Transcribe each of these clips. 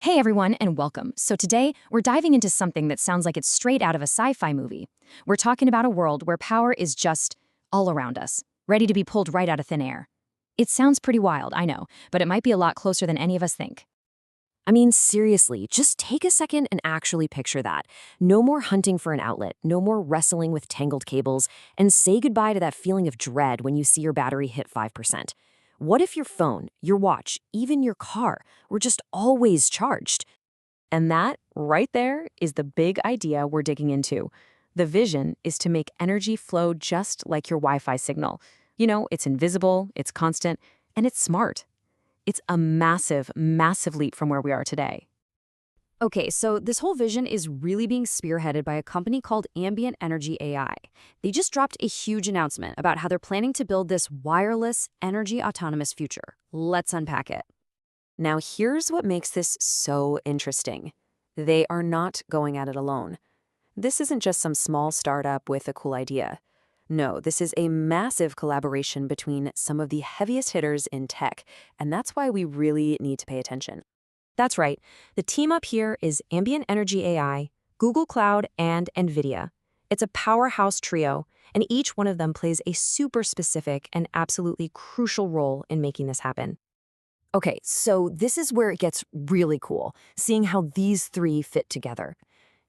Hey everyone, and welcome. So today, we're diving into something that sounds like it's straight out of a sci-fi movie. We're talking about a world where power is just all around us, ready to be pulled right out of thin air. It sounds pretty wild, I know, but it might be a lot closer than any of us think. I mean, seriously, just take a second and actually picture that. No more hunting for an outlet, no more wrestling with tangled cables, and say goodbye to that feeling of dread when you see your battery hit 5%. What if your phone, your watch, even your car were just always charged? And that, right there, is the big idea we're digging into. The vision is to make energy flow just like your Wi-Fi signal. You know, it's invisible, it's constant, and it's smart. It's a massive, massive leap from where we are today. Okay, so this whole vision is really being spearheaded by a company called Ambient-Energy AI. They just dropped a huge announcement about how they're planning to build this wireless, energy autonomous future. Let's unpack it. Now, here's what makes this so interesting. They are not going at it alone. This isn't just some small startup with a cool idea. No, this is a massive collaboration between some of the heaviest hitters in tech, and that's why we really need to pay attention. That's right. The team up here is Ambient-Energy AI, Google Cloud, and NVIDIA. It's a powerhouse trio, and each one of them plays a super specific and absolutely crucial role in making this happen. Okay, so this is where it gets really cool, seeing how these three fit together.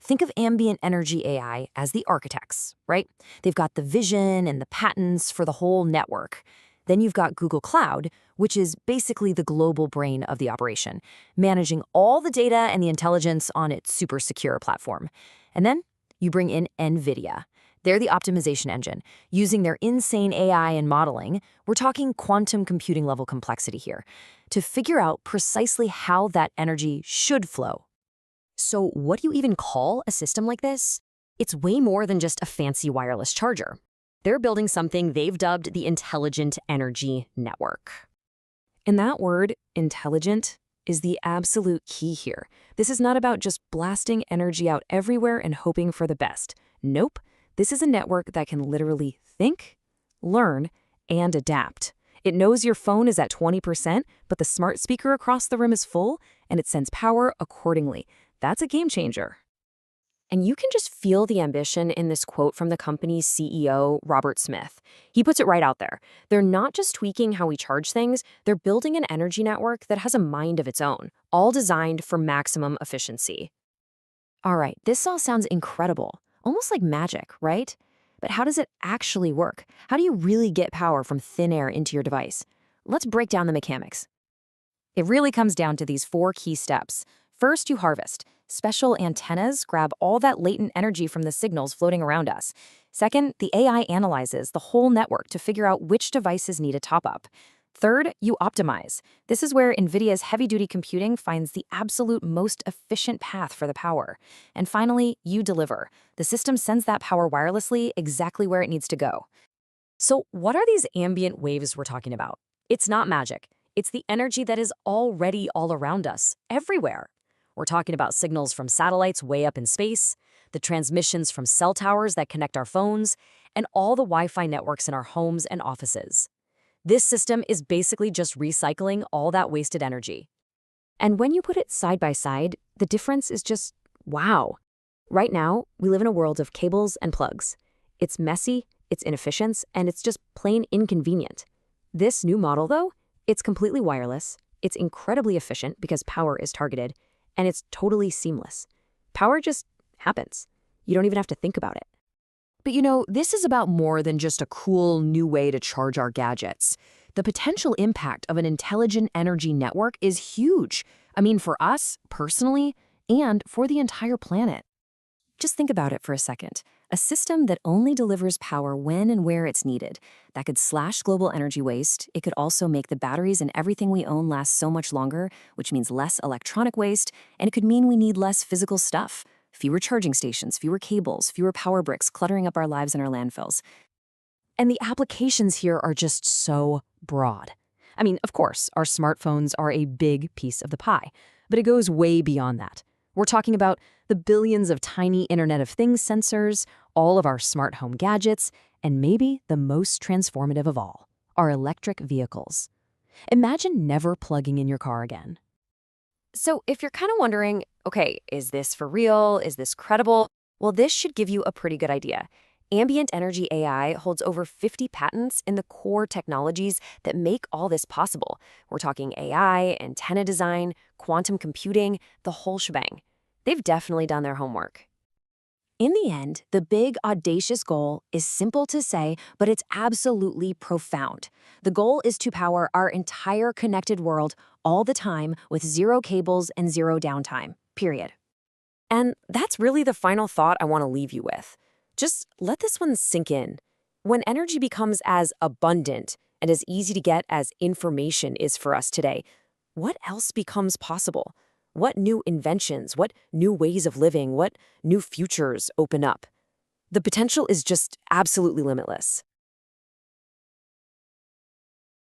Think of ambient energy AI as the architects, right? They've got the vision and the patents for the whole network. Then you've got Google Cloud, which is basically the global brain of the operation, managing all the data and the intelligence on its super secure platform. And then you bring in NVIDIA. They're the optimization engine. Using their insane AI and modeling, we're talking quantum computing level complexity here, to figure out precisely how that energy should flow. So what do you even call a system like this? It's way more than just a fancy wireless charger. They're building something they've dubbed the Intelligent Energy Network. And that word, intelligent, is the absolute key here. This is not about just blasting energy out everywhere and hoping for the best. Nope. This is a network that can literally think, learn, and adapt. It knows your phone is at 20%, but the smart speaker across the room is full, and it sends power accordingly. That's a game changer. And you can just feel the ambition in this quote from the company's CEO, Robert Smith. He puts it right out there. They're not just tweaking how we charge things, they're building an energy network that has a mind of its own, all designed for maximum efficiency. All right, this all sounds incredible, almost like magic, right? But how does it actually work? How do you really get power from thin air into your device? Let's break down the mechanics. It really comes down to these four key steps. First, you harvest. Special antennas grab all that latent energy from the signals floating around us. Second, the AI analyzes the whole network to figure out which devices need a top-up. Third, you optimize. This is where NVIDIA's heavy-duty computing finds the absolute most efficient path for the power. And finally, you deliver. The system sends that power wirelessly exactly where it needs to go. So what are these ambient waves we're talking about? It's not magic. It's the energy that is already all around us, everywhere. We're talking about signals from satellites way up in space, the transmissions from cell towers that connect our phones, and all the Wi-Fi networks in our homes and offices. This system is basically just recycling all that wasted energy. And when you put it side by side, the difference is just wow. Right now, we live in a world of cables and plugs. It's messy, it's inefficient, and it's just plain inconvenient. This new model, though, it's completely wireless, it's incredibly efficient because power is targeted, and it's totally seamless. Power just happens. You don't even have to think about it. But you know, this is about more than just a cool new way to charge our gadgets. The potential impact of an intelligent energy network is huge. I mean, for us, personally, and for the entire planet. Just think about it for a second. A system that only delivers power when and where it's needed. That could slash global energy waste. It could also make the batteries and everything we own last so much longer, which means less electronic waste, and it could mean we need less physical stuff. Fewer charging stations, fewer cables, fewer power bricks cluttering up our lives and our landfills. And the applications here are just so broad. I mean, of course, our smartphones are a big piece of the pie, but it goes way beyond that. We're talking about the billions of tiny Internet of Things sensors, all of our smart home gadgets, and maybe the most transformative of all, our electric vehicles. Imagine never plugging in your car again. So if you're kind of wondering, okay, is this for real? Is this credible? Well, this should give you a pretty good idea. Ambient-Energy AI holds over 50 patents in the core technologies that make all this possible. We're talking AI, antenna design, quantum computing, the whole shebang. They've definitely done their homework. In the end, the big, audacious goal is simple to say, but it's absolutely profound. The goal is to power our entire connected world all the time with zero cables and zero downtime, period. And that's really the final thought I want to leave you with. Just let this one sink in. When energy becomes as abundant and as easy to get as information is for us today, what else becomes possible? What new inventions, what new ways of living, what new futures open up? The potential is just absolutely limitless.